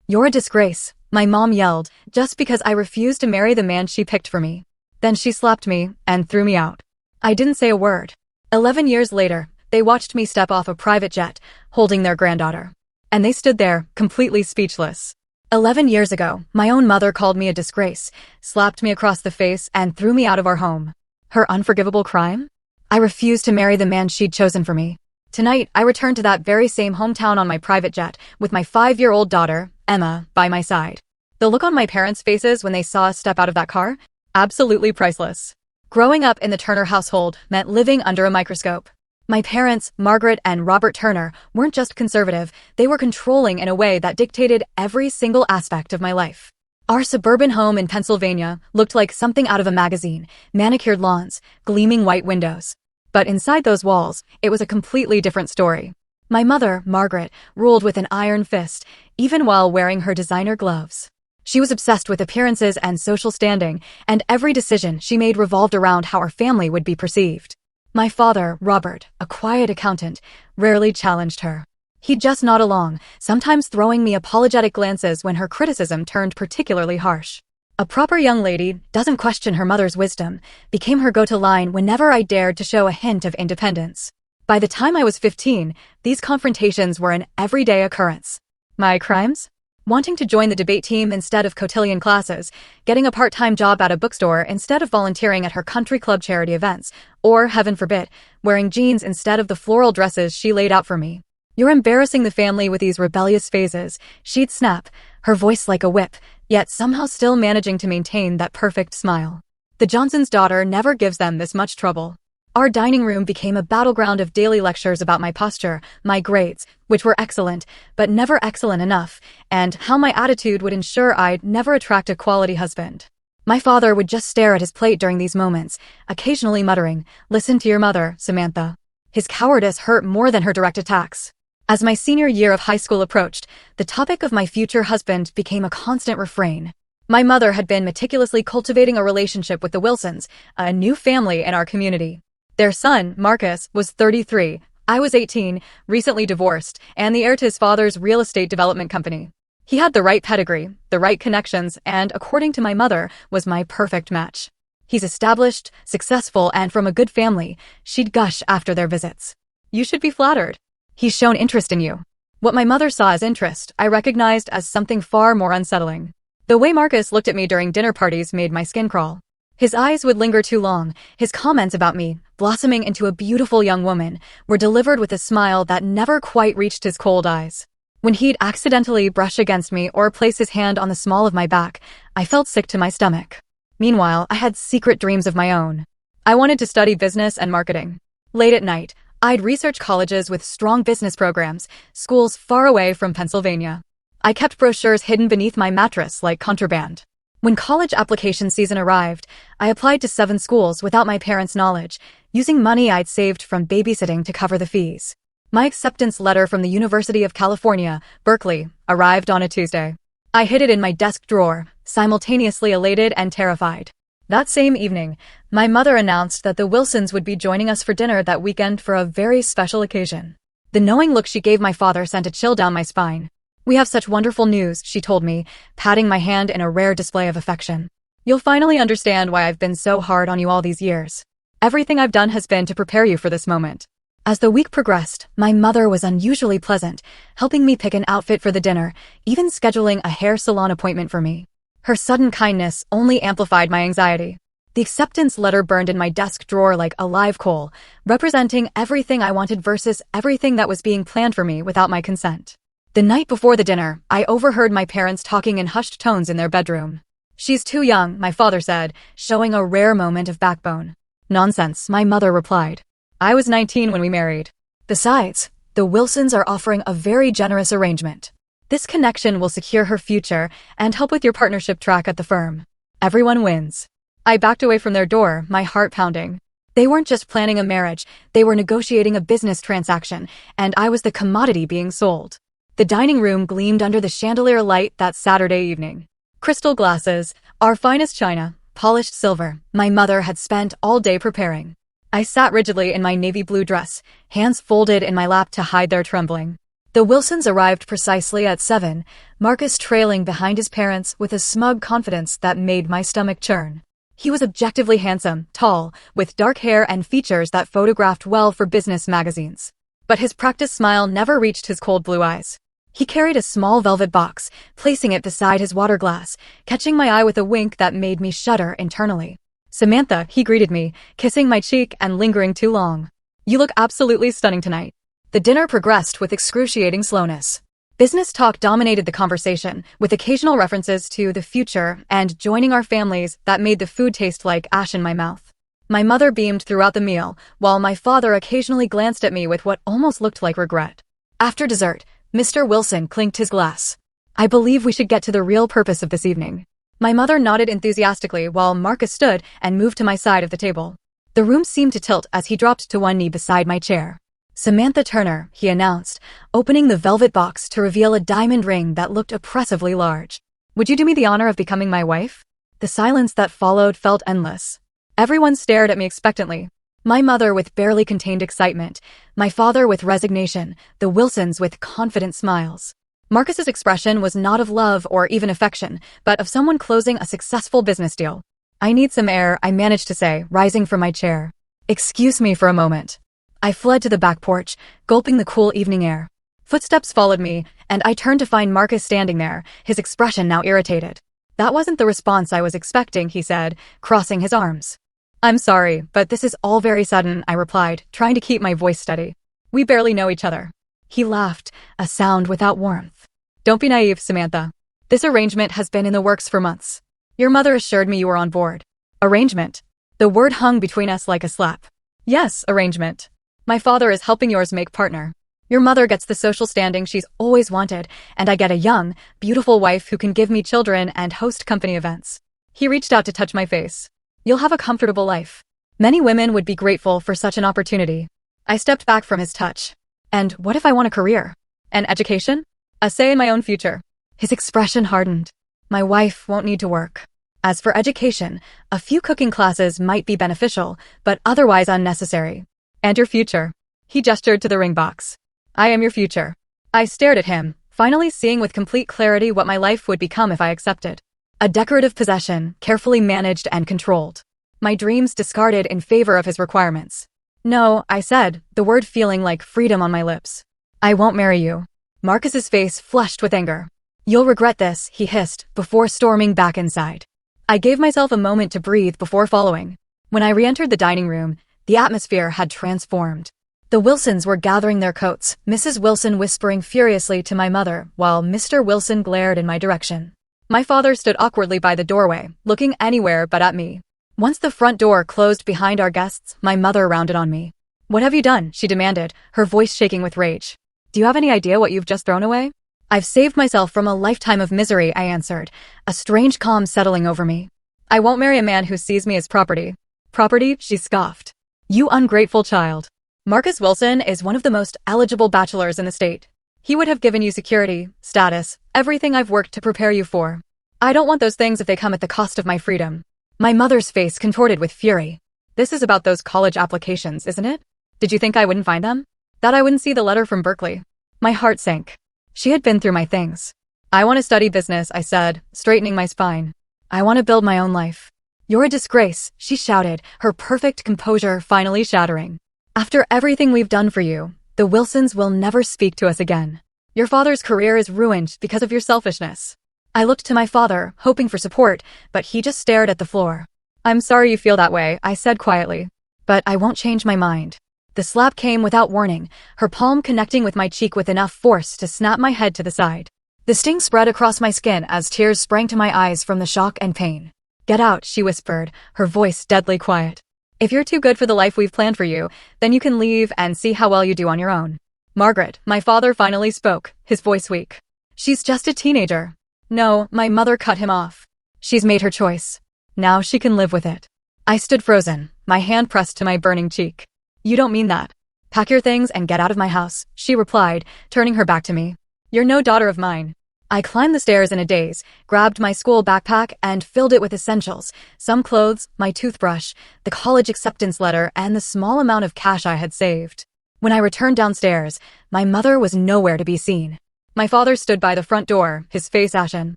"You're a disgrace," my mom yelled, just because I refused to marry the man she picked for me. Then she slapped me and threw me out. I didn't say a word. 11 years later, they watched me step off a private jet, holding their granddaughter. And they stood there, completely speechless. 11 years ago, my own mother called me a disgrace, slapped me across the face, and threw me out of our home. Her unforgivable crime? I refused to marry the man she'd chosen for me. Tonight, I returned to that very same hometown on my private jet, with my 5-year-old daughter, Emma, by my side. The look on my parents' faces when they saw us step out of that car? Absolutely priceless. Growing up in the Turner household meant living under a microscope. My parents, Margaret and Robert Turner, weren't just conservative, they were controlling in a way that dictated every single aspect of my life. Our suburban home in Pennsylvania looked like something out of a magazine, manicured lawns, gleaming white windows. But inside those walls, it was a completely different story. My mother, Margaret, ruled with an iron fist, even while wearing her designer gloves. She was obsessed with appearances and social standing, and every decision she made revolved around how our family would be perceived. My father, Robert, a quiet accountant, rarely challenged her. He'd just nod along, sometimes throwing me apologetic glances when her criticism turned particularly harsh. A proper young lady doesn't question her mother's wisdom, became her go-to line whenever I dared to show a hint of independence. By the time I was 15, these confrontations were an everyday occurrence. My crimes? Wanting to join the debate team instead of cotillion classes, getting a part-time job at a bookstore instead of volunteering at her country club charity events, or, heaven forbid, wearing jeans instead of the floral dresses she laid out for me. "You're embarrassing the family with these rebellious phases," she'd snap, her voice like a whip, yet somehow still managing to maintain that perfect smile. The Johnson's daughter never gives them this much trouble. Our dining room became a battleground of daily lectures about my posture, my grades, which were excellent, but never excellent enough, and how my attitude would ensure I'd never attract a quality husband. My father would just stare at his plate during these moments, occasionally muttering, "Listen to your mother, Samantha." His cowardice hurt more than her direct attacks. As my senior year of high school approached, the topic of my future husband became a constant refrain. My mother had been meticulously cultivating a relationship with the Wilsons, a new family in our community. Their son, Marcus, was 33, I was 18, recently divorced, and the heir to his father's real estate development company. He had the right pedigree, the right connections, and, according to my mother, was my perfect match. He's established, successful, and from a good family, she'd gush after their visits. "You should be flattered. He's shown interest in you." What my mother saw as interest, I recognized as something far more unsettling. The way Marcus looked at me during dinner parties made my skin crawl. His eyes would linger too long. His comments about me, blossoming into a beautiful young woman, were delivered with a smile that never quite reached his cold eyes. When he'd accidentally brush against me or place his hand on the small of my back, I felt sick to my stomach. Meanwhile, I had secret dreams of my own. I wanted to study business and marketing. Late at night, I'd research colleges with strong business programs, schools far away from Pennsylvania. I kept brochures hidden beneath my mattress like contraband. When college application season arrived, I applied to 7 schools without my parents' knowledge, using money I'd saved from babysitting to cover the fees. My acceptance letter from the University of California, Berkeley, arrived on a Tuesday. I hid it in my desk drawer, simultaneously elated and terrified. That same evening, my mother announced that the Wilsons would be joining us for dinner that weekend for a very special occasion. The knowing look she gave my father sent a chill down my spine. "We have such wonderful news," she told me, patting my hand in a rare display of affection. "You'll finally understand why I've been so hard on you all these years. Everything I've done has been to prepare you for this moment." As the week progressed, my mother was unusually pleasant, helping me pick an outfit for the dinner, even scheduling a hair salon appointment for me. Her sudden kindness only amplified my anxiety. The acceptance letter burned in my desk drawer like a live coal, representing everything I wanted versus everything that was being planned for me without my consent. The night before the dinner, I overheard my parents talking in hushed tones in their bedroom. "She's too young," my father said, showing a rare moment of backbone. "Nonsense," my mother replied. "I was 19 when we married. Besides, the Wilsons are offering a very generous arrangement. This connection will secure her future and help with your partnership track at the firm. Everyone wins." I backed away from their door, my heart pounding. They weren't just planning a marriage, they were negotiating a business transaction, and I was the commodity being sold. The dining room gleamed under the chandelier light that Saturday evening. Crystal glasses, our finest china, polished silver, my mother had spent all day preparing. I sat rigidly in my navy blue dress, hands folded in my lap to hide their trembling. The Wilsons arrived precisely at 7, Marcus trailing behind his parents with a smug confidence that made my stomach churn. He was objectively handsome, tall, with dark hair and features that photographed well for business magazines. But his practiced smile never reached his cold blue eyes. He carried a small velvet box, placing it beside his water glass, catching my eye with a wink that made me shudder internally. "Samantha," he greeted me, kissing my cheek and lingering too long. "You look absolutely stunning tonight." The dinner progressed with excruciating slowness. Business talk dominated the conversation, with occasional references to the future and joining our families that made the food taste like ash in my mouth. My mother beamed throughout the meal, while my father occasionally glanced at me with what almost looked like regret. After dessert, Mr. Wilson clinked his glass. "I believe we should get to the real purpose of this evening." My mother nodded enthusiastically while Marcus stood and moved to my side of the table. The room seemed to tilt as he dropped to one knee beside my chair. "Samantha Turner," he announced, opening the velvet box to reveal a diamond ring that looked oppressively large. "Would you do me the honor of becoming my wife?" The silence that followed felt endless. Everyone stared at me expectantly. My mother with barely contained excitement, my father with resignation, the Wilsons with confident smiles. Marcus's expression was not of love or even affection, but of someone closing a successful business deal. "I need some air," I managed to say, rising from my chair. "Excuse me for a moment." I fled to the back porch, gulping the cool evening air. Footsteps followed me, and I turned to find Marcus standing there, his expression now irritated. "That wasn't the response I was expecting," he said, crossing his arms. "I'm sorry, but this is all very sudden," I replied, trying to keep my voice steady. "We barely know each other." He laughed, a sound without warmth. "Don't be naive, Samantha. This arrangement has been in the works for months. Your mother assured me you were on board." "Arrangement?" The word hung between us like a slap. "Yes, arrangement. My father is helping yours make partner. Your mother gets the social standing she's always wanted, and I get a young, beautiful wife who can give me children and host company events." He reached out to touch my face. "You'll have a comfortable life. Many women would be grateful for such an opportunity." I stepped back from his touch. "And what if I want a career? An education? A say in my own future?" His expression hardened. "My wife won't need to work. As for education, a few cooking classes might be beneficial, but otherwise unnecessary." "And your future?" He gestured to the ring box. "I am your future." I stared at him, finally seeing with complete clarity what my life would become if I accepted. A decorative possession, carefully managed and controlled. My dreams discarded in favor of his requirements. "No," I said, the word feeling like freedom on my lips. "I won't marry you." Marcus's face flushed with anger. "You'll regret this," he hissed, before storming back inside. I gave myself a moment to breathe before following. When I re-entered the dining room, the atmosphere had transformed. The Wilsons were gathering their coats, Mrs. Wilson whispering furiously to my mother, while Mr. Wilson glared in my direction. My father stood awkwardly by the doorway, looking anywhere but at me. Once the front door closed behind our guests, my mother rounded on me. "What have you done?" she demanded, her voice shaking with rage. "Do you have any idea what you've just thrown away?" "I've saved myself from a lifetime of misery," I answered, a strange calm settling over me. "I won't marry a man who sees me as property." "Property?" she scoffed. "You ungrateful child. Marcus Wilson is one of the most eligible bachelors in the state. He would have given you security, status, everything I've worked to prepare you for. I don't want those things if they come at the cost of my freedom." My mother's face contorted with fury. "This is about those college applications, isn't it? Did you think I wouldn't find them? That I wouldn't see the letter from Berkeley?" My heart sank. She had been through my things. "I want to study business," I said, straightening my spine. "I want to build my own life." "You're a disgrace," she shouted, her perfect composure finally shattering. "After everything we've done for you, the Wilsons will never speak to us again. Your father's career is ruined because of your selfishness." I looked to my father, hoping for support, but he just stared at the floor. "I'm sorry you feel that way," I said quietly. "But I won't change my mind." The slap came without warning, her palm connecting with my cheek with enough force to snap my head to the side. The sting spread across my skin as tears sprang to my eyes from the shock and pain. "Get out," she whispered, her voice deadly quiet. "If you're too good for the life we've planned for you, then you can leave and see how well you do on your own." "Margaret," my father finally spoke, his voice weak. "She's just a teenager." "No," my mother cut him off. "She's made her choice. Now she can live with it." I stood frozen, my hand pressed to my burning cheek. "You don't mean that." "Pack your things and get out of my house," she replied, turning her back to me. "You're no daughter of mine." I climbed the stairs in a daze, grabbed my school backpack and filled it with essentials, some clothes, my toothbrush, the college acceptance letter, and the small amount of cash I had saved. When I returned downstairs, my mother was nowhere to be seen. My father stood by the front door, his face ashen.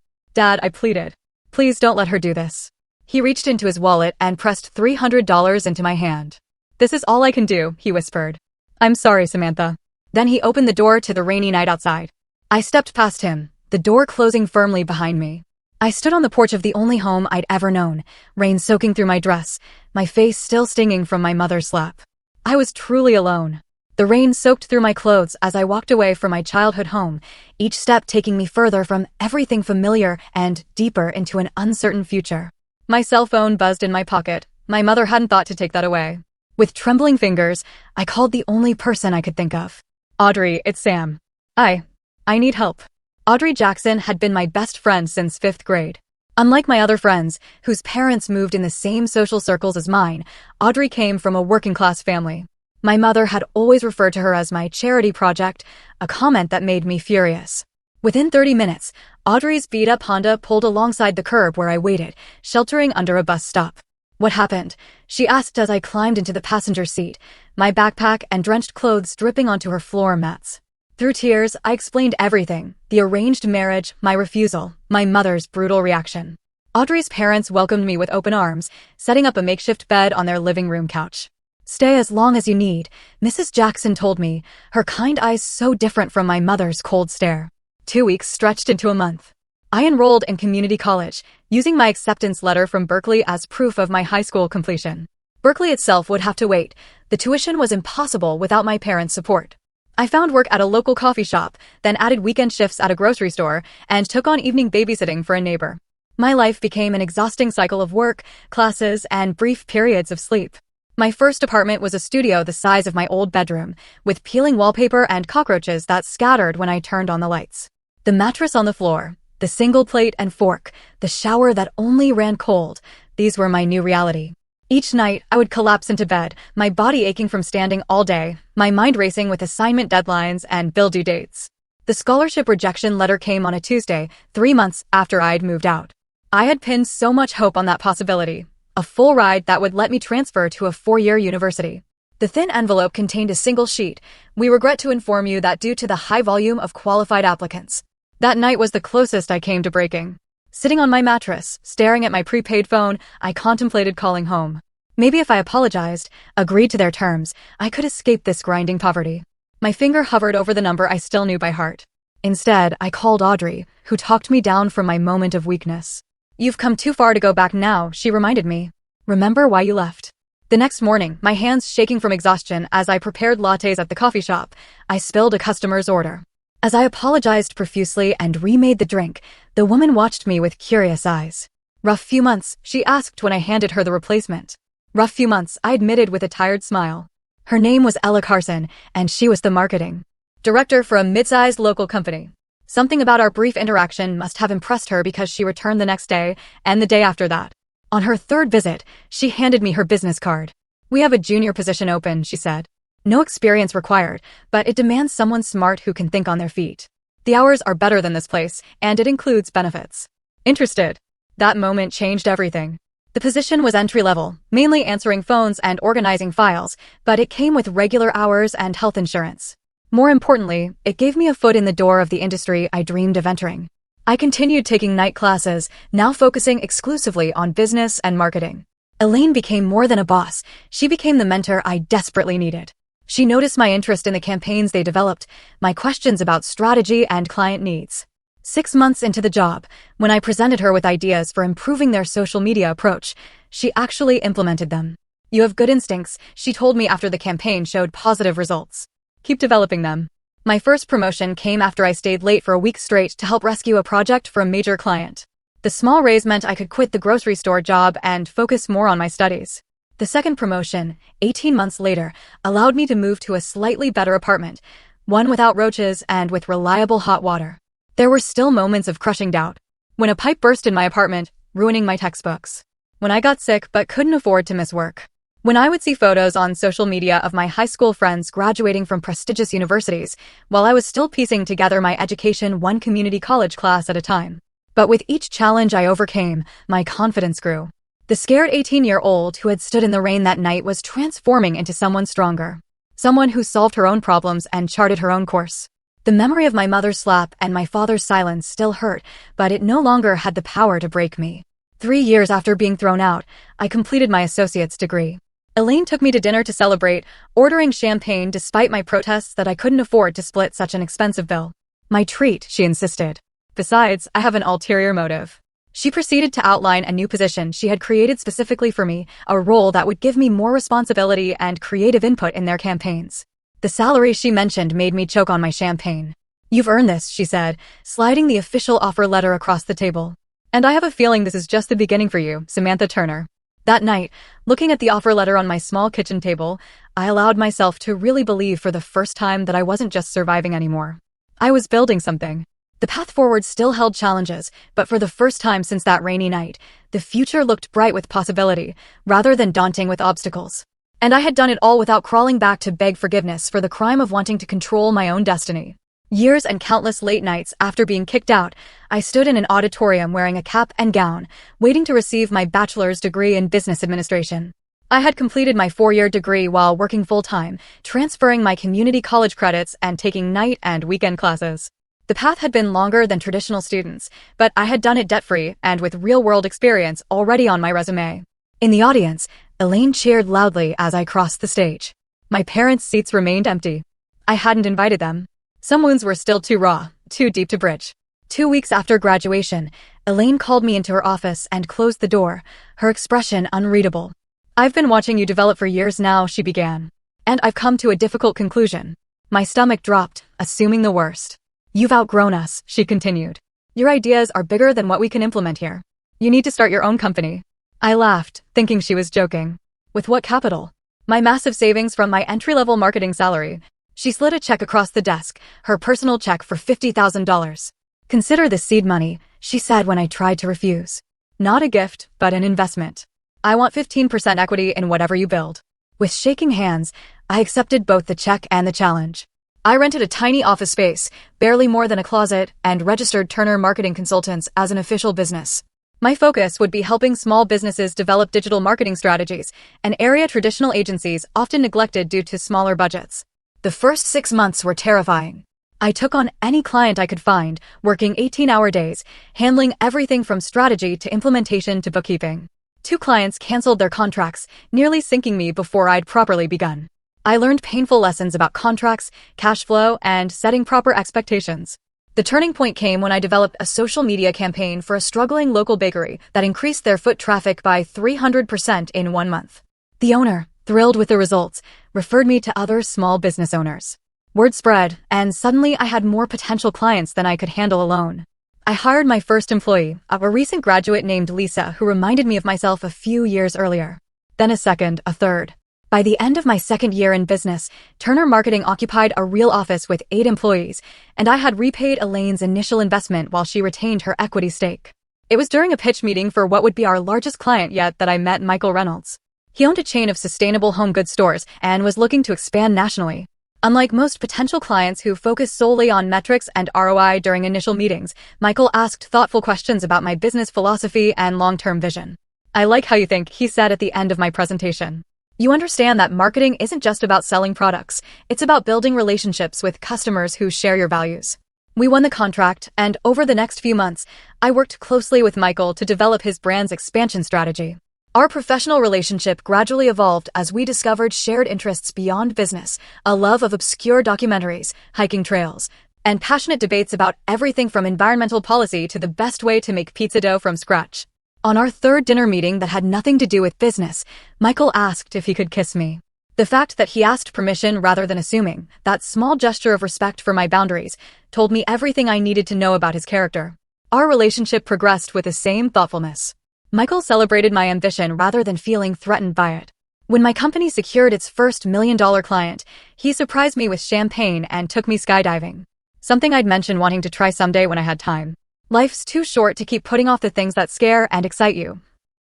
"Dad," I pleaded. "Please don't let her do this." He reached into his wallet and pressed $300 into my hand. "This is all I can do," he whispered. "I'm sorry, Samantha." Then he opened the door to the rainy night outside. I stepped past him, the door closing firmly behind me. I stood on the porch of the only home I'd ever known, rain soaking through my dress, my face still stinging from my mother's slap. I was truly alone. The rain soaked through my clothes as I walked away from my childhood home, each step taking me further from everything familiar and deeper into an uncertain future. My cell phone buzzed in my pocket. My mother hadn't thought to take that away. With trembling fingers, I called the only person I could think of. "Audrey, it's Sam. I need help." Audrey Jackson had been my best friend since 5th grade. Unlike my other friends, whose parents moved in the same social circles as mine, Audrey came from a working-class family. My mother had always referred to her as my charity project, a comment that made me furious. Within 30 minutes, Audrey's beat-up Honda pulled alongside the curb where I waited, sheltering under a bus stop. "What happened?" she asked as I climbed into the passenger seat, my backpack and drenched clothes dripping onto her floor mats. Through tears, I explained everything: the arranged marriage, my refusal, my mother's brutal reaction. Audrey's parents welcomed me with open arms, setting up a makeshift bed on their living room couch. "Stay as long as you need," Mrs. Jackson told me, her kind eyes so different from my mother's cold stare. 2 weeks stretched into a month. I enrolled in community college, using my acceptance letter from Berkeley as proof of my high school completion. Berkeley itself would have to wait. The tuition was impossible without my parents' support. I found work at a local coffee shop, then added weekend shifts at a grocery store, and took on evening babysitting for a neighbor. My life became an exhausting cycle of work, classes, and brief periods of sleep. My first apartment was a studio the size of my old bedroom, with peeling wallpaper and cockroaches that scattered when I turned on the lights. The mattress on the floor, the single plate and fork, the shower that only ran cold, these were my new reality. Each night, I would collapse into bed, my body aching from standing all day, my mind racing with assignment deadlines and bill due dates. The scholarship rejection letter came on a Tuesday, 3 months after I'd moved out. I had pinned so much hope on that possibility. A full ride that would let me transfer to a 4-year university. The thin envelope contained a single sheet. "We regret to inform you that due to the high volume of qualified applicants." That night was the closest I came to breaking. Sitting on my mattress, staring at my prepaid phone, I contemplated calling home. Maybe if I apologized, agreed to their terms, I could escape this grinding poverty. My finger hovered over the number I still knew by heart. Instead, I called Audrey, who talked me down from my moment of weakness. "You've come too far to go back now," she reminded me. "Remember why you left." The next morning, my hands shaking from exhaustion as I prepared lattes at the coffee shop, I spilled a customer's order. As I apologized profusely and remade the drink, the woman watched me with curious eyes. "Rough few months," she asked when I handed her the replacement. "Rough few months," I admitted with a tired smile. Her name was Ella Carson, and she was the marketing director for a mid-sized local company. Something about our brief interaction must have impressed her because she returned the next day and the day after that. On her third visit, she handed me her business card. "We have a junior position open," she said. "No experience required, but it demands someone smart who can think on their feet. The hours are better than this place, and it includes benefits. Interested?" That moment changed everything. The position was entry-level, mainly answering phones and organizing files, but it came with regular hours and health insurance. More importantly, it gave me a foot in the door of the industry I dreamed of entering. I continued taking night classes, now focusing exclusively on business and marketing. Elaine became more than a boss. She became the mentor I desperately needed. She noticed my interest in the campaigns they developed, my questions about strategy and client needs. 6 months into the job, when I presented her with ideas for improving their social media approach, she actually implemented them. "You have good instincts," she told me after the campaign showed positive results. "Keep developing them." My first promotion came after I stayed late for a week straight to help rescue a project for a major client. The small raise meant I could quit the grocery store job and focus more on my studies. The second promotion, 18 months later, allowed me to move to a slightly better apartment, one without roaches and with reliable hot water. There were still moments of crushing doubt. When a pipe burst in my apartment, ruining my textbooks. When I got sick but couldn't afford to miss work. When I would see photos on social media of my high school friends graduating from prestigious universities, while I was still piecing together my education one community college class at a time. But with each challenge I overcame, my confidence grew. The scared 18-year-old who had stood in the rain that night was transforming into someone stronger. someone who solved her own problems and charted her own course. The memory of my mother's slap and my father's silence still hurt, but it no longer had the power to break me. 3 years after being thrown out, I completed my associate's degree. Elaine took me to dinner to celebrate, ordering champagne despite my protests that I couldn't afford to split such an expensive bill. My treat, she insisted. Besides, I have an ulterior motive. She proceeded to outline a new position she had created specifically for me, a role that would give me more responsibility and creative input in their campaigns. The salary she mentioned made me choke on my champagne. "You've earned this," she said, sliding the official offer letter across the table. "And I have a feeling this is just the beginning for you, Samantha Turner." That night, looking at the offer letter on my small kitchen table, I allowed myself to really believe for the first time that I wasn't just surviving anymore. I was building something. The path forward still held challenges, but for the first time since that rainy night, the future looked bright with possibility, rather than daunting with obstacles. And I had done it all without crawling back to beg forgiveness for the crime of wanting to control my own destiny. Years and countless late nights after being kicked out, I stood in an auditorium wearing a cap and gown, waiting to receive my bachelor's degree in business administration. I had completed my 4-year degree while working full-time, transferring my community college credits and taking night and weekend classes. The path had been longer than traditional students, but I had done it debt-free and with real-world experience already on my resume. In the audience, Elaine cheered loudly as I crossed the stage. My parents' seats remained empty. I hadn't invited them. Some wounds were still too raw, too deep to bridge. 2 weeks after graduation, Elaine called me into her office and closed the door, her expression unreadable. "I've been watching you develop for years now," she began. "And I've come to a difficult conclusion." My stomach dropped, assuming the worst. "You've outgrown us," she continued. "Your ideas are bigger than what we can implement here. You need to start your own company." I laughed, thinking she was joking. "With what capital?" "My massive savings from my entry-level marketing salary." She slid a check across the desk, her personal check for $50,000. "Consider this seed money," she said when I tried to refuse. "Not a gift, but an investment. I want 15% equity in whatever you build." With shaking hands, I accepted both the check and the challenge. I rented a tiny office space, barely more than a closet, and registered Turner Marketing Consultants as an official business. My focus would be helping small businesses develop digital marketing strategies, an area traditional agencies often neglected due to smaller budgets. The first 6 months were terrifying. I took on any client I could find, working 18-hour days, handling everything from strategy to implementation to bookkeeping. 2 clients canceled their contracts, nearly sinking me before I'd properly begun. I learned painful lessons about contracts, cash flow, and setting proper expectations. The turning point came when I developed a social media campaign for a struggling local bakery that increased their foot traffic by 300% in 1 month. The owner, thrilled with the results, referred me to other small business owners. Word spread, and suddenly I had more potential clients than I could handle alone. I hired my first employee, a recent graduate named Lisa, who reminded me of myself a few years earlier. Then a second, a third. By the end of my 2nd year in business, Turner Marketing occupied a real office with 8 employees, and I had repaid Elaine's initial investment while she retained her equity stake. It was during a pitch meeting for what would be our largest client yet that I met Michael Reynolds. He owned a chain of sustainable home goods stores and was looking to expand nationally. Unlike most potential clients who focus solely on metrics and ROI during initial meetings, Michael asked thoughtful questions about my business philosophy and long-term vision. "I like how you think," he said at the end of my presentation. "You understand that marketing isn't just about selling products, it's about building relationships with customers who share your values." We won the contract, and over the next few months, I worked closely with Michael to develop his brand's expansion strategy. Our professional relationship gradually evolved as we discovered shared interests beyond business, a love of obscure documentaries, hiking trails, and passionate debates about everything from environmental policy to the best way to make pizza dough from scratch. On our 3rd dinner meeting that had nothing to do with business, Michael asked if he could kiss me. The fact that he asked permission rather than assuming, that small gesture of respect for my boundaries, told me everything I needed to know about his character. Our relationship progressed with the same thoughtfulness. Michael celebrated my ambition rather than feeling threatened by it. When my company secured its first $1 million client, he surprised me with champagne and took me skydiving. Something I'd mentioned wanting to try someday when I had time. "Life's too short to keep putting off the things that scare and excite you,"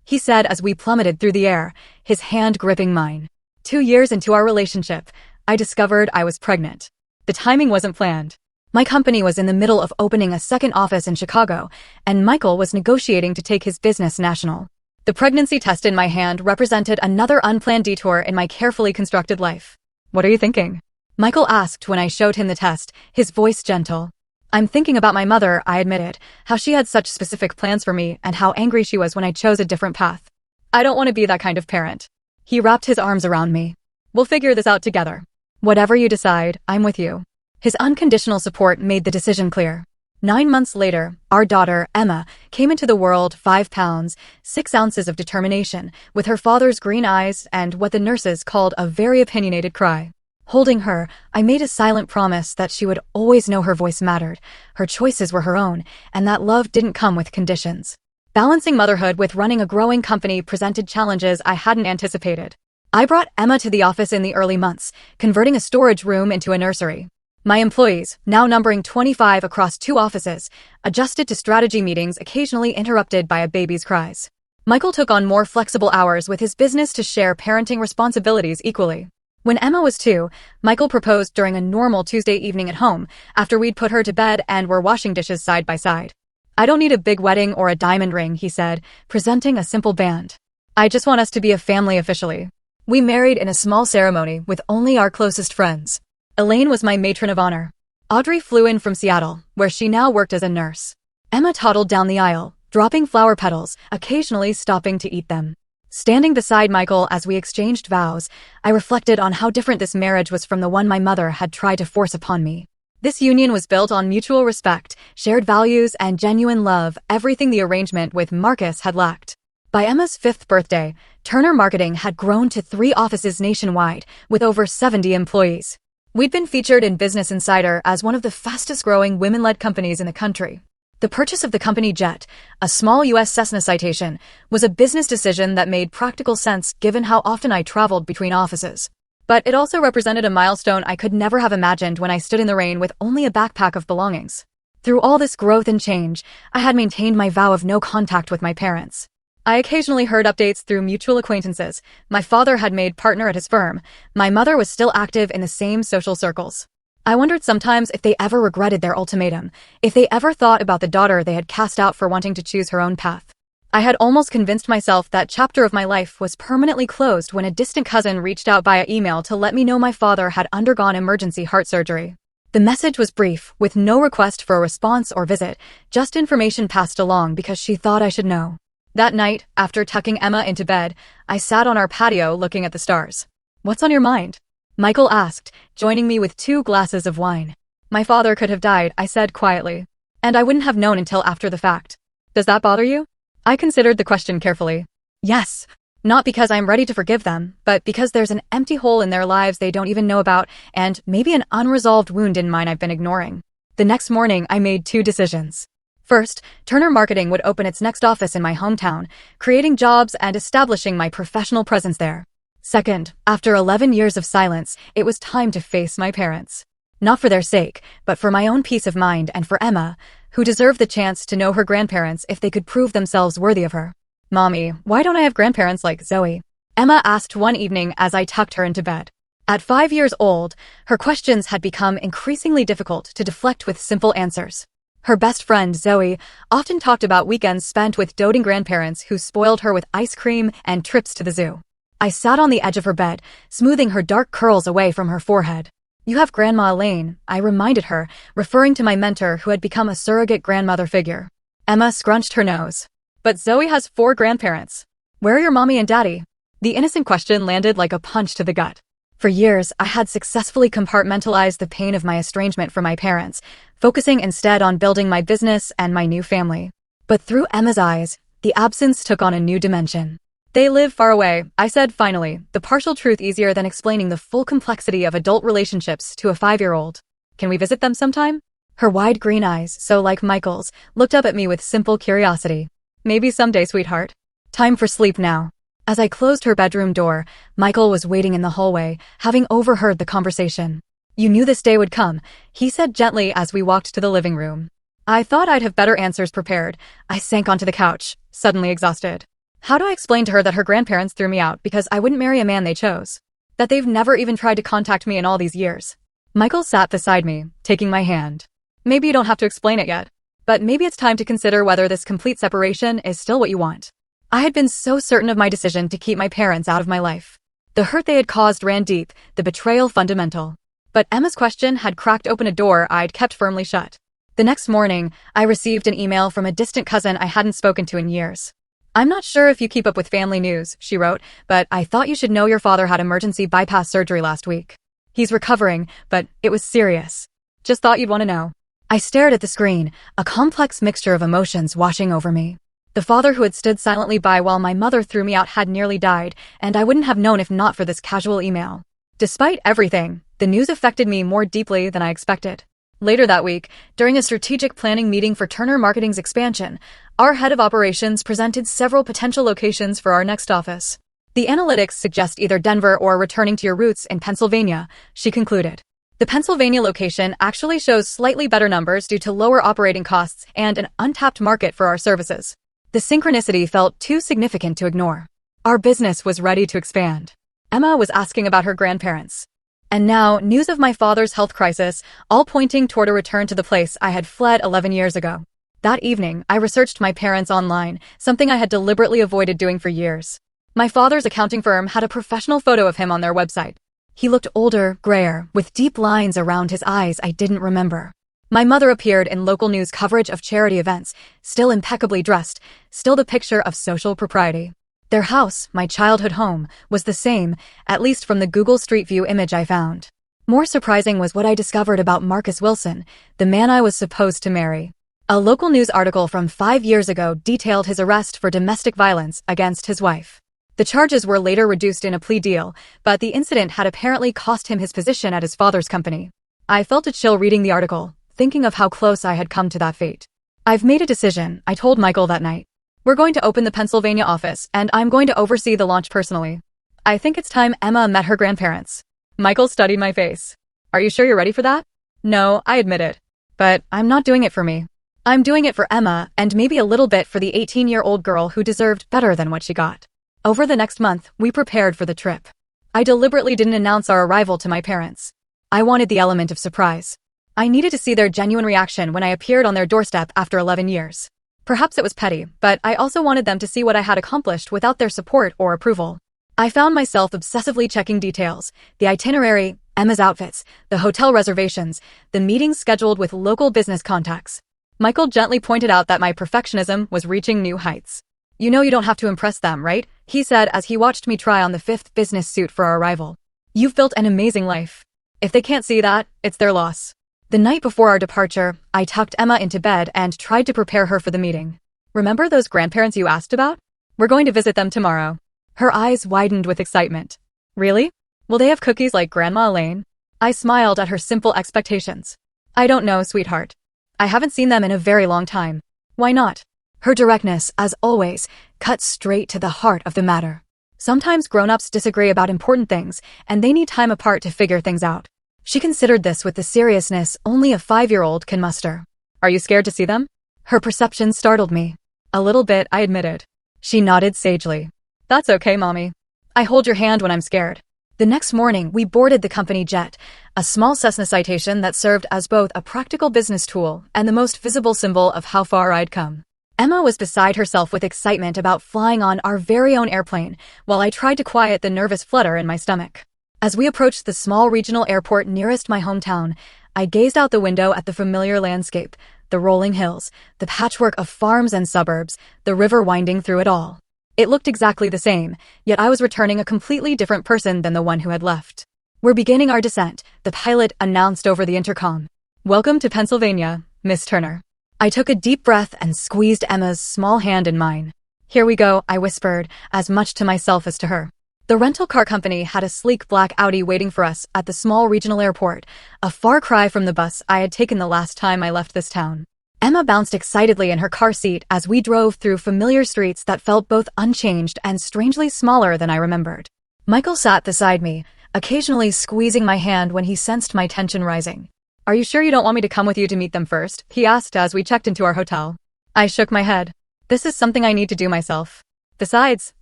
he said as we plummeted through the air, his hand gripping mine. 2 years into our relationship, I discovered I was pregnant. The timing wasn't planned. My company was in the middle of opening a 2nd office in Chicago, and Michael was negotiating to take his business national. The pregnancy test in my hand represented another unplanned detour in my carefully constructed life. What are you thinking? Michael asked when I showed him the test, his voice gentle. I'm thinking about my mother, I admitted, how she had such specific plans for me and how angry she was when I chose a different path. I don't want to be that kind of parent. He wrapped his arms around me. We'll figure this out together. Whatever you decide, I'm with you. His unconditional support made the decision clear. 9 months later, our daughter, Emma, came into the world 5 pounds, 6 ounces of determination, with her father's green eyes and what the nurses called a very opinionated cry. Holding her, I made a silent promise that she would always know her voice mattered, her choices were her own, and that love didn't come with conditions. Balancing motherhood with running a growing company presented challenges I hadn't anticipated. I brought Emma to the office in the early months, converting a storage room into a nursery. My employees, now numbering 25 across 2 offices, adjusted to strategy meetings occasionally interrupted by a baby's cries. Michael took on more flexible hours with his business to share parenting responsibilities equally. When Emma was 2, Michael proposed during a normal Tuesday evening at home, after we'd put her to bed and were washing dishes side by side. I don't need a big wedding or a diamond ring, he said, presenting a simple band. I just want us to be a family officially. We married in a small ceremony with only our closest friends. Elaine was my matron of honor. Audrey flew in from Seattle, where she now worked as a nurse. Emma toddled down the aisle, dropping flower petals, occasionally stopping to eat them. Standing beside Michael as we exchanged vows, I reflected on how different this marriage was from the one my mother had tried to force upon me. This union was built on mutual respect, shared values, and genuine love, everything the arrangement with Marcus had lacked. By Emma's 5th birthday, Turner Marketing had grown to 3 offices nationwide, with over 70 employees. We'd been featured in Business Insider as one of the fastest-growing women-led companies in the country. The purchase of the company jet, a small U.S. Cessna citation, was a business decision that made practical sense given how often I traveled between offices. But it also represented a milestone I could never have imagined when I stood in the rain with only a backpack of belongings. Through all this growth and change, I had maintained my vow of no contact with my parents. I occasionally heard updates through mutual acquaintances. My father had made partner at his firm. My mother was still active in the same social circles. I wondered sometimes if they ever regretted their ultimatum, if they ever thought about the daughter they had cast out for wanting to choose her own path. I had almost convinced myself that chapter of my life was permanently closed when a distant cousin reached out via email to let me know my father had undergone emergency heart surgery. The message was brief, with no request for a response or visit, just information passed along because she thought I should know. That night, after tucking Emma into bed, I sat on our patio looking at the stars. What's on your mind? Michael asked, joining me with 2 glasses of wine. My father could have died, I said quietly. And I wouldn't have known until after the fact. Does that bother you? I considered the question carefully. Yes. Not because I'm ready to forgive them, but because there's an empty hole in their lives they don't even know about, and maybe an unresolved wound in mine I've been ignoring. The next morning, I made 2 decisions. First, Turner Marketing would open its next office in my hometown, creating jobs and establishing my professional presence there. Second, after 11 years of silence, it was time to face my parents. Not for their sake, but for my own peace of mind and for Emma, who deserved the chance to know her grandparents if they could prove themselves worthy of her. Mommy, why don't I have grandparents like Zoe? Emma asked one evening as I tucked her into bed. At 5 years old, her questions had become increasingly difficult to deflect with simple answers. Her best friend, Zoe, often talked about weekends spent with doting grandparents who spoiled her with ice cream and trips to the zoo. I sat on the edge of her bed, smoothing her dark curls away from her forehead. You have Grandma Elaine, I reminded her, referring to my mentor who had become a surrogate grandmother figure. Emma scrunched her nose. But Zoe has 4 grandparents. Where are your mommy and daddy? The innocent question landed like a punch to the gut. For years, I had successfully compartmentalized the pain of my estrangement from my parents, focusing instead on building my business and my new family. But through Emma's eyes, the absence took on a new dimension. They live far away, I said finally, the partial truth easier than explaining the full complexity of adult relationships to a 5-year-old. Can we visit them sometime? Her wide green eyes, so like Michael's, looked up at me with simple curiosity. Maybe someday, sweetheart. Time for sleep now. As I closed her bedroom door, Michael was waiting in the hallway, having overheard the conversation. You knew this day would come, he said gently as we walked to the living room. I thought I'd have better answers prepared. I sank onto the couch, suddenly exhausted. How do I explain to her that her grandparents threw me out because I wouldn't marry a man they chose? That they've never even tried to contact me in all these years? Michael sat beside me, taking my hand. Maybe you don't have to explain it yet, but maybe it's time to consider whether this complete separation is still what you want. I had been so certain of my decision to keep my parents out of my life. The hurt they had caused ran deep, the betrayal fundamental. But Emma's question had cracked open a door I'd kept firmly shut. The next morning, I received an email from a distant cousin I hadn't spoken to in years. "I'm not sure if you keep up with family news," she wrote, "but I thought you should know your father had emergency bypass surgery last week. He's recovering, but it was serious. Just thought you'd want to know." I stared at the screen, a complex mixture of emotions washing over me. The father who had stood silently by while my mother threw me out had nearly died, and I wouldn't have known if not for this casual email. Despite everything, the news affected me more deeply than I expected. Later that week, during a strategic planning meeting for Turner Marketing's expansion, our head of operations presented several potential locations for our next office. "The analytics suggest either Denver or returning to your roots in Pennsylvania," she concluded. The Pennsylvania location actually shows slightly better numbers due to lower operating costs and an untapped market for our services. The synchronicity felt too significant to ignore. Our business was ready to expand. Emma was asking about her grandparents. And now, news of my father's health crisis, all pointing toward a return to the place I had fled 11 years ago. That evening, I researched my parents online, something I had deliberately avoided doing for years. My father's accounting firm had a professional photo of him on their website. He looked older, grayer, with deep lines around his eyes I didn't remember. My mother appeared in local news coverage of charity events, still impeccably dressed, still the picture of social propriety. Their house, my childhood home, was the same, at least from the Google Street View image I found. More surprising was what I discovered about Marcus Wilson, the man I was supposed to marry. A local news article from 5 years ago detailed his arrest for domestic violence against his wife. The charges were later reduced in a plea deal, but the incident had apparently cost him his position at his father's company. I felt a chill reading the article, thinking of how close I had come to that fate. "I've made a decision," I told Michael that night. "We're going to open the Pennsylvania office, and I'm going to oversee the launch personally. I think it's time Emma met her grandparents." Michael studied my face. "Are you sure you're ready for that?" "No," I admitted. "But I'm not doing it for me. I'm doing it for Emma, and maybe a little bit for the 18-year-old girl who deserved better than what she got." Over the next month, we prepared for the trip. I deliberately didn't announce our arrival to my parents. I wanted the element of surprise. I needed to see their genuine reaction when I appeared on their doorstep after 11 years. Perhaps it was petty, but I also wanted them to see what I had accomplished without their support or approval. I found myself obsessively checking details: the itinerary, Emma's outfits, the hotel reservations, the meetings scheduled with local business contacts. Michael gently pointed out that my perfectionism was reaching new heights. "You know you don't have to impress them, right?" he said as he watched me try on the 5th business suit for our arrival. "You've built an amazing life. If they can't see that, it's their loss." The night before our departure, I tucked Emma into bed and tried to prepare her for the meeting. "Remember those grandparents you asked about? We're going to visit them tomorrow." Her eyes widened with excitement. "Really? Will they have cookies like Grandma Elaine?" I smiled at her simple expectations. "I don't know, sweetheart. I haven't seen them in a very long time." "Why not?" Her directness, as always, cut straight to the heart of the matter. Sometimes grown-ups disagree about important things, and they need time apart to figure things out. She considered this with the seriousness only a 5-year-old can muster. "Are you scared to see them?" Her perception startled me. "A little bit," I admitted. She nodded sagely. "That's okay, Mommy. I hold your hand when I'm scared." The next morning, we boarded the company jet, a small Cessna Citation that served as both a practical business tool and the most visible symbol of how far I'd come. Emma was beside herself with excitement about flying on our very own airplane, while I tried to quiet the nervous flutter in my stomach. As we approached the small regional airport nearest my hometown, I gazed out the window at the familiar landscape, the rolling hills, the patchwork of farms and suburbs, the river winding through it all. It looked exactly the same, yet I was returning a completely different person than the one who had left. "We're beginning our descent," the pilot announced over the intercom. "Welcome to Pennsylvania, Miss Turner." I took a deep breath and squeezed Emma's small hand in mine. "Here we go," I whispered, as much to myself as to her. The rental car company had a sleek black Audi waiting for us at the small regional airport, a far cry from the bus I had taken the last time I left this town. Emma bounced excitedly in her car seat as we drove through familiar streets that felt both unchanged and strangely smaller than I remembered. Michael sat beside me, occasionally squeezing my hand when he sensed my tension rising. "Are you sure you don't want me to come with you to meet them first?" he asked as we checked into our hotel. I shook my head. "This is something I need to do myself. Besides,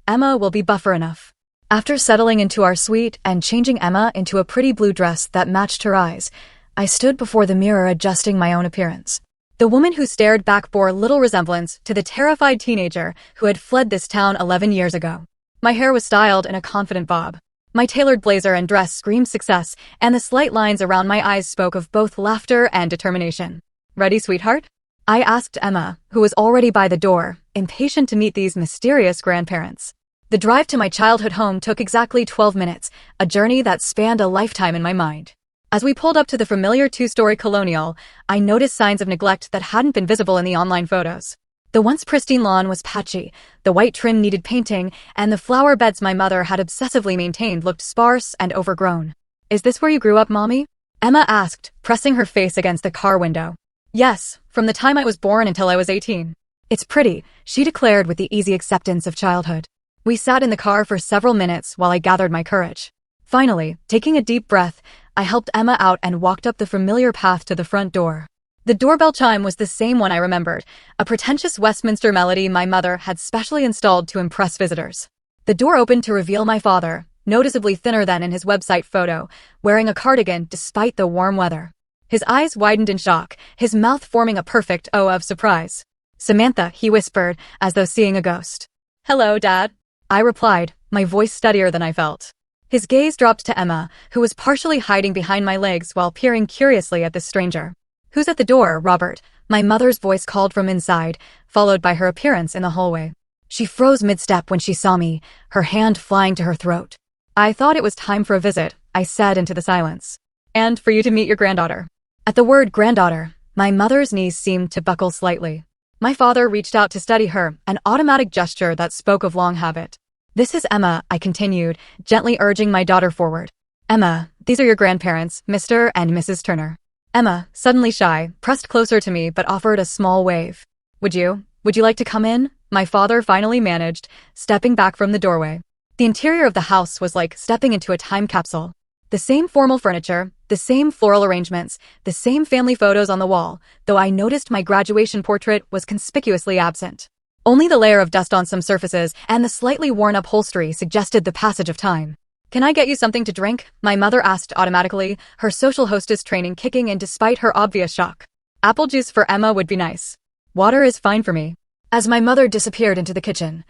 Emma will be buffer enough." After settling into our suite and changing Emma into a pretty blue dress that matched her eyes, I stood before the mirror adjusting my own appearance. The woman who stared back bore little resemblance to the terrified teenager who had fled this town 11 years ago. My hair was styled in a confident bob. My tailored blazer and dress screamed success, and the slight lines around my eyes spoke of both laughter and determination. "Ready, sweetheart?" I asked Emma, who was already by the door, impatient to meet these mysterious grandparents. The drive to my childhood home took exactly 12 minutes, a journey that spanned a lifetime in my mind. As we pulled up to the familiar two-story colonial, I noticed signs of neglect that hadn't been visible in the online photos. The once pristine lawn was patchy, the white trim needed painting, and the flower beds my mother had obsessively maintained looked sparse and overgrown. "Is this where you grew up, Mommy?" Emma asked, pressing her face against the car window. "Yes, from the time I was born until I was 18. "It's pretty," she declared with the easy acceptance of childhood. We sat in the car for several minutes while I gathered my courage. Finally, taking a deep breath, I helped Emma out and walked up the familiar path to the front door. The doorbell chime was the same one I remembered, a pretentious Westminster melody my mother had specially installed to impress visitors. The door opened to reveal my father, noticeably thinner than in his website photo, wearing a cardigan despite the warm weather. His eyes widened in shock, his mouth forming a perfect O of surprise. "Samantha," he whispered, as though seeing a ghost. "Hello, Dad," I replied, my voice steadier than I felt. His gaze dropped to Emma, who was partially hiding behind my legs while peering curiously at this stranger. "Who's at the door, Robert?" My mother's voice called from inside, followed by her appearance in the hallway. She froze mid-step when she saw me, her hand flying to her throat. "I thought it was time for a visit," I said into the silence. "And for you to meet your granddaughter." At the word granddaughter, my mother's knees seemed to buckle slightly. My father reached out to steady her, an automatic gesture that spoke of long habit. "This is Emma," I continued, gently urging my daughter forward. "Emma, these are your grandparents, Mr. and Mrs. Turner." Emma, suddenly shy, pressed closer to me but offered a small wave. Would you like to come in?" my father finally managed, stepping back from the doorway. The interior of the house was like stepping into a time capsule. The same formal furniture, the same floral arrangements, the same family photos on the wall, though I noticed my graduation portrait was conspicuously absent. Only the layer of dust on some surfaces and the slightly worn upholstery suggested the passage of time. "Can I get you something to drink?" my mother asked automatically, her social hostess training kicking in despite her obvious shock. "Apple juice for Emma would be nice. Water is fine for me." As my mother disappeared into the kitchen,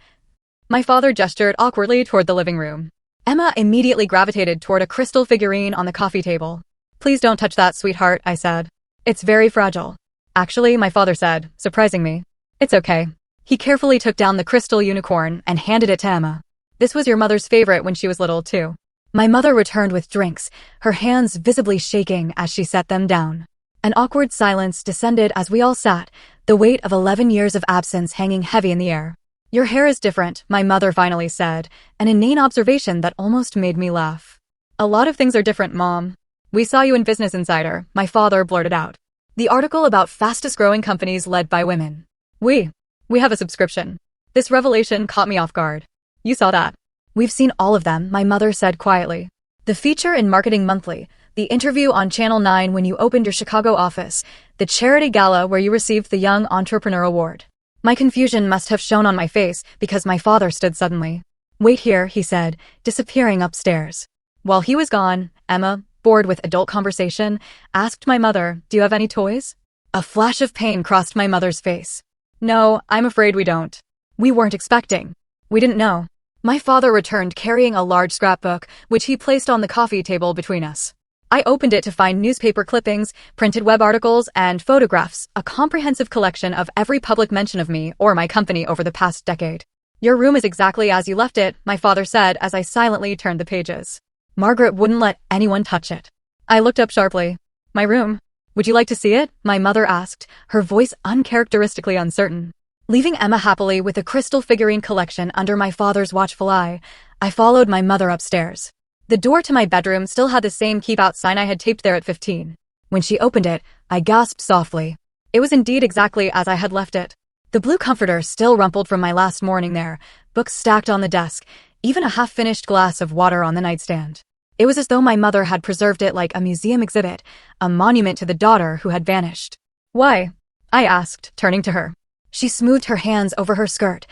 my father gestured awkwardly toward the living room. Emma immediately gravitated toward a crystal figurine on the coffee table. "Please don't touch that, sweetheart," I said. "It's very fragile." "Actually," my father said, surprising me. "It's okay." He carefully took down the crystal unicorn and handed it to Emma. "This was your mother's favorite when she was little, too." My mother returned with drinks, her hands visibly shaking as she set them down. An awkward silence descended as we all sat, the weight of 11 years of absence hanging heavy in the air. "Your hair is different," my mother finally said, an inane observation that almost made me laugh. "A lot of things are different, Mom. We saw you in Business Insider," my father blurted out. "The article about fastest-growing companies led by women. We have a subscription." This revelation caught me off guard. "You saw that?" "We've seen all of them," my mother said quietly. "The feature in Marketing Monthly, the interview on Channel 9 when you opened your Chicago office, the charity gala where you received the Young Entrepreneur Award." My confusion must have shown on my face because my father stood suddenly. "Wait here," he said, disappearing upstairs. While he was gone, Emma, bored with adult conversation, asked my mother, "Do you have any toys?" A flash of pain crossed my mother's face. "No, I'm afraid we don't. We weren't expecting. We didn't know." My father returned carrying a large scrapbook, which he placed on the coffee table between us. I opened it to find newspaper clippings, printed web articles, and photographs, a comprehensive collection of every public mention of me or my company over the past decade. "Your room is exactly as you left it," my father said as I silently turned the pages. "Margaret wouldn't let anyone touch it." I looked up sharply. "My room? Would you like to see it?" my mother asked, her voice uncharacteristically uncertain. Leaving Emma happily with the crystal figurine collection under my father's watchful eye, I followed my mother upstairs. The door to my bedroom still had the same keep out sign I had taped there at 15. When she opened it, I gasped softly. It was indeed exactly as I had left it. The blue comforter still rumpled from my last morning there, books stacked on the desk, even a half-finished glass of water on the nightstand. It was as though my mother had preserved it like a museum exhibit, a monument to the daughter who had vanished. "Why?" I asked, turning to her. She smoothed her hands over her skirt,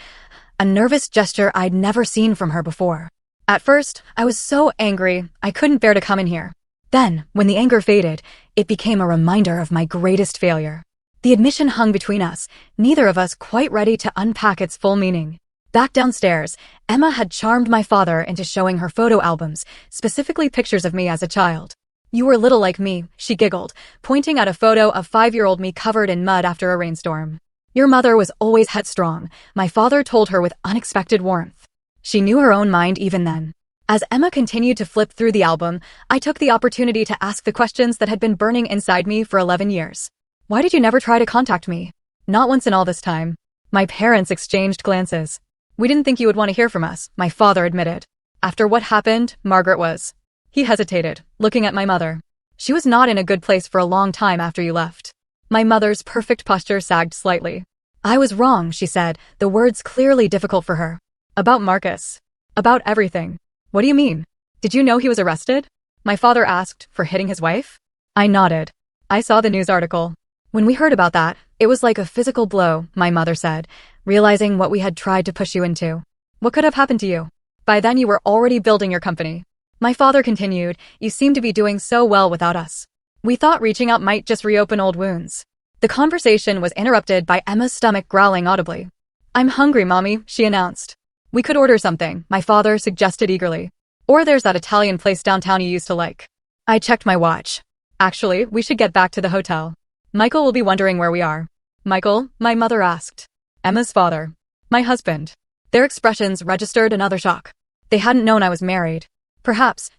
a nervous gesture I'd never seen from her before. "At first, I was so angry, I couldn't bear to come in here. Then, when the anger faded, it became a reminder of my greatest failure." The admission hung between us, neither of us quite ready to unpack its full meaning. Back downstairs, Emma had charmed my father into showing her photo albums, specifically pictures of me as a child. "You were little like me," she giggled, pointing at a photo of 5-year-old me covered in mud after a rainstorm. "Your mother was always headstrong," my father told her with unexpected warmth. She knew her own mind even then. As Emma continued to flip through the album, I took the opportunity to ask the questions that had been burning inside me for 11 years. "Why did you never try to contact me?" "Not once in all this time." My parents exchanged glances. "We didn't think you would want to hear from us," my father admitted. "After what happened, Margaret was." He hesitated, looking at my mother. "She was not in a good place for a long time after you left." My mother's perfect posture sagged slightly. "I was wrong," she said, the words clearly difficult for her. "About Marcus. About everything." "What do you mean? Did you know he was arrested?" my father asked, for hitting his wife. I nodded. "I saw the news article." "When we heard about that, it was like a physical blow," my mother said, realizing what we had tried to push you into. "What could have happened to you? By then you were already building your company." My father continued, "You seem to be doing so well without us. We thought reaching out might just reopen old wounds." The conversation was interrupted by Emma's stomach growling audibly. "I'm hungry, Mommy," she announced. "We could order something," my father suggested eagerly. "Or there's that Italian place downtown you used to like." I checked my watch. "Actually, we should get back to the hotel. Michael will be wondering where we are." "Michael?" my mother asked. "Emma's father. My husband." Their expressions registered another shock. They hadn't known I was married. Perhaps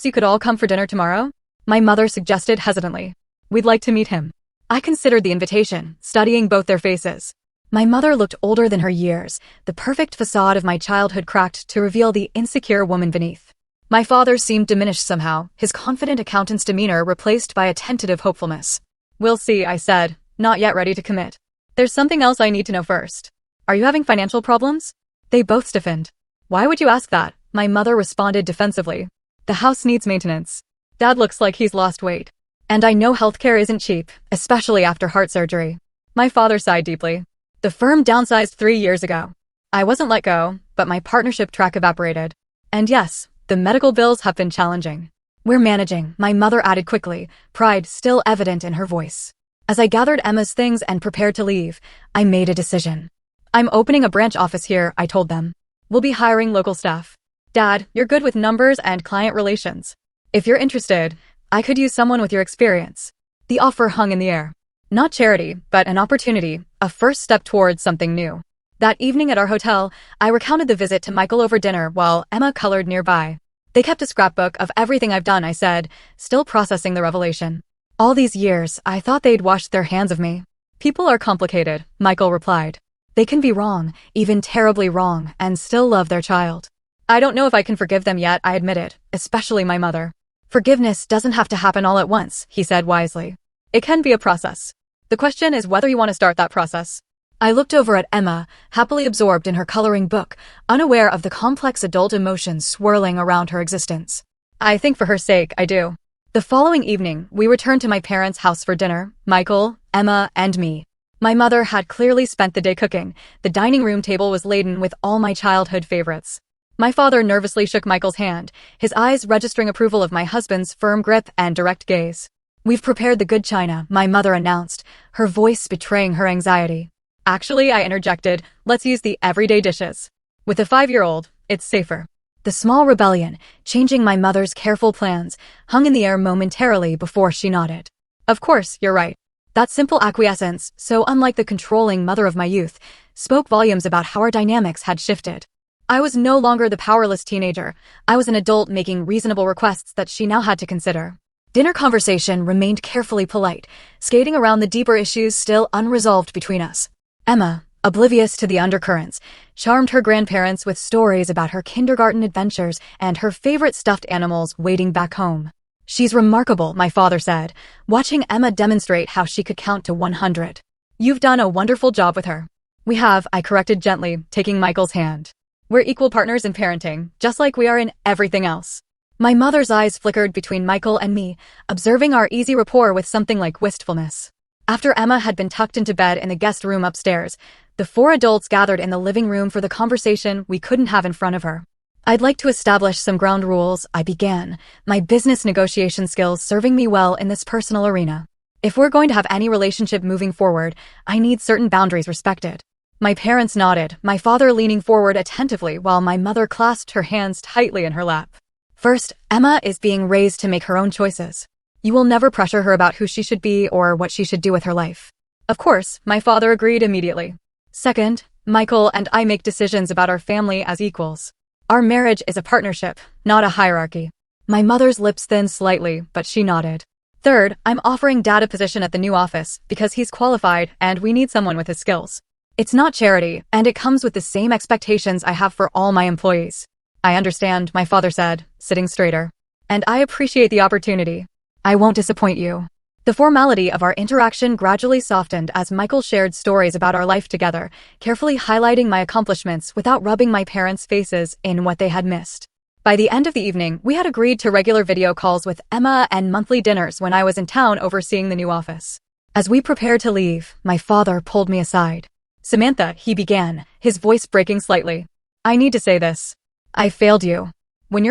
you could all come for dinner tomorrow?" my mother suggested hesitantly. "We'd like to meet him." I considered the invitation, studying both their faces. My mother looked older than her years, the perfect facade of my childhood cracked to reveal the insecure woman beneath. My father seemed diminished somehow, his confident accountant's demeanor replaced by a tentative hopefulness. "We'll see," I said, not yet ready to commit. "There's something else I need to know first. Are you having financial problems?" They both stiffened. "Why would you ask that?" my mother responded defensively. "The house needs maintenance. Dad looks like he's lost weight. And I know healthcare isn't cheap, especially after heart surgery." My father sighed deeply. "The firm downsized 3 years ago. I wasn't let go, but my partnership track evaporated. And yes, the medical bills have been challenging. We're managing," my mother added quickly, pride still evident in her voice. As I gathered Emma's things and prepared to leave, I made a decision. "I'm opening a branch office here," I told them. "We'll be hiring local staff. Dad, you're good with numbers and client relations. If you're interested, I could use someone with your experience." The offer hung in the air. Not charity, but an opportunity, a first step towards something new. That evening at our hotel, I recounted the visit to Michael over dinner while Emma colored nearby. "They kept a scrapbook of everything I've done," I said, still processing the revelation. "All these years, I thought they'd washed their hands of me." "People are complicated," Michael replied. "They can be wrong, even terribly wrong, and still love their child." "I don't know if I can forgive them yet," I admitted, especially my mother. "Forgiveness doesn't have to happen all at once," he said wisely. "It can be a process. The question is whether you want to start that process." I looked over at Emma, happily absorbed in her coloring book, unaware of the complex adult emotions swirling around her existence. "I think for her sake, I do." The following evening, we returned to my parents' house for dinner, Michael, Emma, and me. My mother had clearly spent the day cooking. The dining room table was laden with all my childhood favorites. My father nervously shook Michael's hand, his eyes registering approval of my husband's firm grip and direct gaze. "We've prepared the good china," my mother announced, her voice betraying her anxiety. "Actually," I interjected, "let's use the everyday dishes. With a 5-year-old, it's safer." The small rebellion, changing my mother's careful plans, hung in the air momentarily before she nodded. "Of course, you're right." That simple acquiescence, so unlike the controlling mother of my youth, spoke volumes about how our dynamics had shifted. I was no longer the powerless teenager. I was an adult making reasonable requests that she now had to consider. Dinner conversation remained carefully polite, skating around the deeper issues still unresolved between us. Emma, oblivious to the undercurrents, charmed her grandparents with stories about her kindergarten adventures and her favorite stuffed animals waiting back home. "She's remarkable," my father said, watching Emma demonstrate how she could count to 100. "You've done a wonderful job with her." "We have," I corrected gently, taking Michael's hand. "We're equal partners in parenting, just like we are in everything else." My mother's eyes flickered between Michael and me, observing our easy rapport with something like wistfulness. After Emma had been tucked into bed in the guest room upstairs, the 4 adults gathered in the living room for the conversation we couldn't have in front of her. "I'd like to establish some ground rules," I began, my business negotiation skills serving me well in this personal arena. "If we're going to have any relationship moving forward, I need certain boundaries respected." My parents nodded, my father leaning forward attentively while my mother clasped her hands tightly in her lap. First, Emma is being raised to make her own choices. You will never pressure her about who she should be or what she should do with her life. Of course, my father agreed immediately. Second, Michael and I make decisions about our family as equals. Our marriage is a partnership, not a hierarchy. My mother's lips thinned slightly, but she nodded. Third, I'm offering Dad a position at the new office because he's qualified and we need someone with his skills. It's not charity, and it comes with the same expectations I have for all my employees. I understand, my father said, sitting straighter. And I appreciate the opportunity. I won't disappoint you. The formality of our interaction gradually softened as Michael shared stories about our life together, carefully highlighting my accomplishments without rubbing my parents' faces in what they had missed. By the end of the evening, we had agreed to regular video calls with Emma and monthly dinners when I was in town overseeing the new office. As we prepared to leave, my father pulled me aside. Samantha, he began, his voice breaking slightly. I need to say this. I failed you. When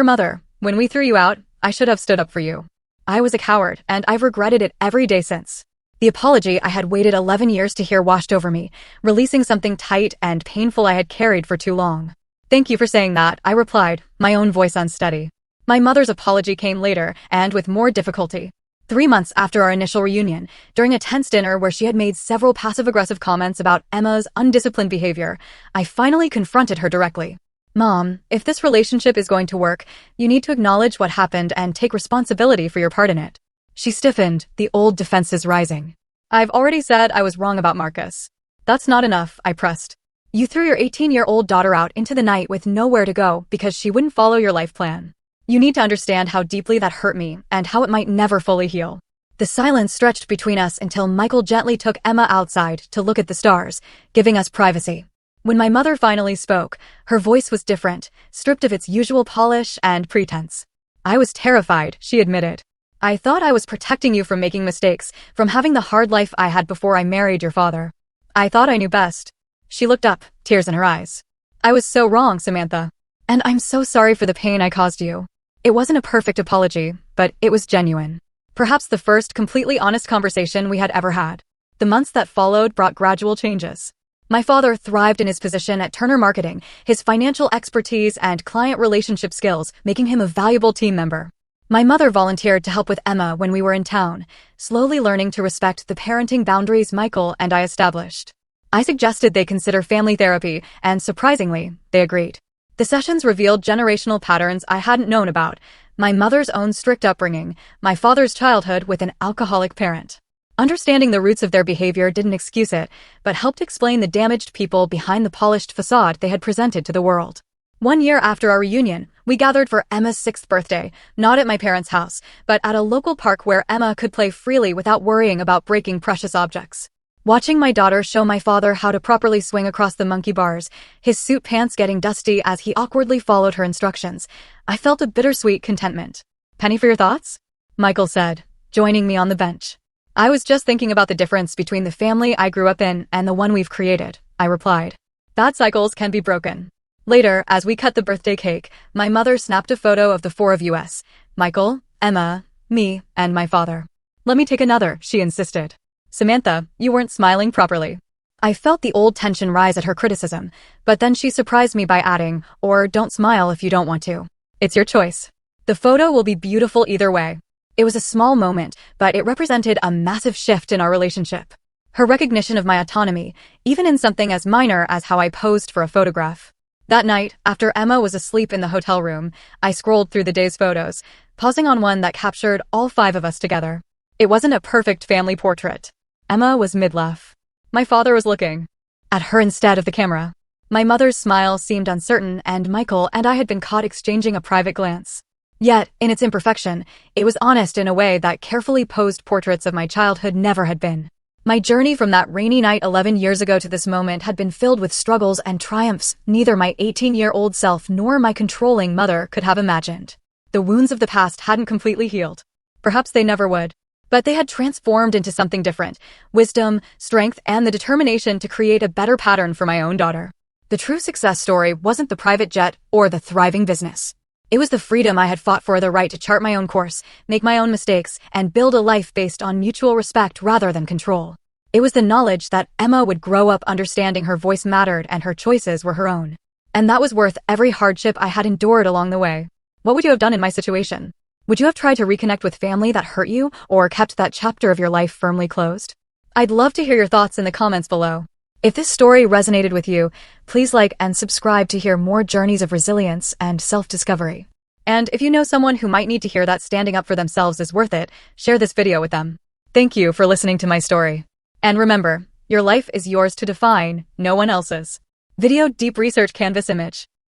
we threw you out, I should have stood up for you. I was a coward, and I've regretted it every day since. The apology I had waited 11 years to hear washed over me, releasing something tight and painful I had carried for too long. Thank you for saying that, I replied, my own voice unsteady. My mother's apology came later, and with more difficulty. 3 months after our initial reunion, during a tense dinner where she had made several passive-aggressive comments about Emma's undisciplined behavior, I finally confronted her directly. Mom, if this relationship is going to work, you need to acknowledge what happened and take responsibility for your part in it. She stiffened, the old defenses rising. I've already said I was wrong about Marcus. That's not enough, I pressed. You threw your 18-year-old daughter out into the night with nowhere to go because she wouldn't follow your life plan. You need to understand how deeply that hurt me and how it might never fully heal. The silence stretched between us until Michael gently took Emma outside to look at the stars, giving us privacy. When my mother finally spoke, her voice was different, stripped of its usual polish and pretense. I was terrified, she admitted. I thought I was protecting you from making mistakes, from having the hard life I had before I married your father. I thought I knew best. She looked up, tears in her eyes. I was so wrong, Samantha. And I'm so sorry for the pain I caused you. It wasn't a perfect apology, but it was genuine. Perhaps the first completely honest conversation we had ever had. The months that followed brought gradual changes. My father thrived in his position at Turner Marketing, his financial expertise and client relationship skills making him a valuable team member. My mother volunteered to help with Emma when we were in town, slowly learning to respect the parenting boundaries Michael and I established. I suggested they consider family therapy, and surprisingly, they agreed. The sessions revealed generational patterns I hadn't known about, my mother's own strict upbringing, my father's childhood with an alcoholic parent. Understanding the roots of their behavior didn't excuse it, but helped explain the damaged people behind the polished facade they had presented to the world. 1 year after our reunion, we gathered for Emma's 6th birthday, not at my parents' house, but at a local park where Emma could play freely without worrying about breaking precious objects. Watching my daughter show my father how to properly swing across the monkey bars, his suit pants getting dusty as he awkwardly followed her instructions, I felt a bittersweet contentment. Penny for your thoughts? Michael said, joining me on the bench. I was just thinking about the difference between the family I grew up in and the one we've created, I replied. Bad cycles can be broken. Later, as we cut the birthday cake, my mother snapped a photo of the 4 of us, Michael, Emma, me, and my father. Let me take another, she insisted. Samantha, you weren't smiling properly. I felt the old tension rise at her criticism, but then she surprised me by adding, or don't smile if you don't want to. It's your choice. The photo will be beautiful either way. It was a small moment, but it represented a massive shift in our relationship. Her recognition of my autonomy, even in something as minor as how I posed for a photograph. That night, after Emma was asleep in the hotel room, I scrolled through the day's photos, pausing on one that captured all 5 of us together. It wasn't a perfect family portrait. Emma was mid-laugh. My father was looking at her instead of the camera. My mother's smile seemed uncertain, and Michael and I had been caught exchanging a private glance. Yet, in its imperfection, it was honest in a way that carefully posed portraits of my childhood never had been. My journey from that rainy night 11 years ago to this moment had been filled with struggles and triumphs neither my 18-year-old self nor my controlling mother could have imagined. The wounds of the past hadn't completely healed. Perhaps they never would. But they had transformed into something different, wisdom, strength, and the determination to create a better pattern for my own daughter. The true success story wasn't the private jet or the thriving business. It was the freedom I had fought for, the right to chart my own course, make my own mistakes, and build a life based on mutual respect rather than control. It was the knowledge that Emma would grow up understanding her voice mattered and her choices were her own. And that was worth every hardship I had endured along the way. What would you have done in my situation? Would you have tried to reconnect with family that hurt you, or kept that chapter of your life firmly closed? I'd love to hear your thoughts in the comments below. If this story resonated with you, please like and subscribe to hear more journeys of resilience and self-discovery. And if you know someone who might need to hear that standing up for themselves is worth it, share this video with them. Thank you for listening to my story. And remember, your life is yours to define, no one else's. Video Deep Research Canvas Image.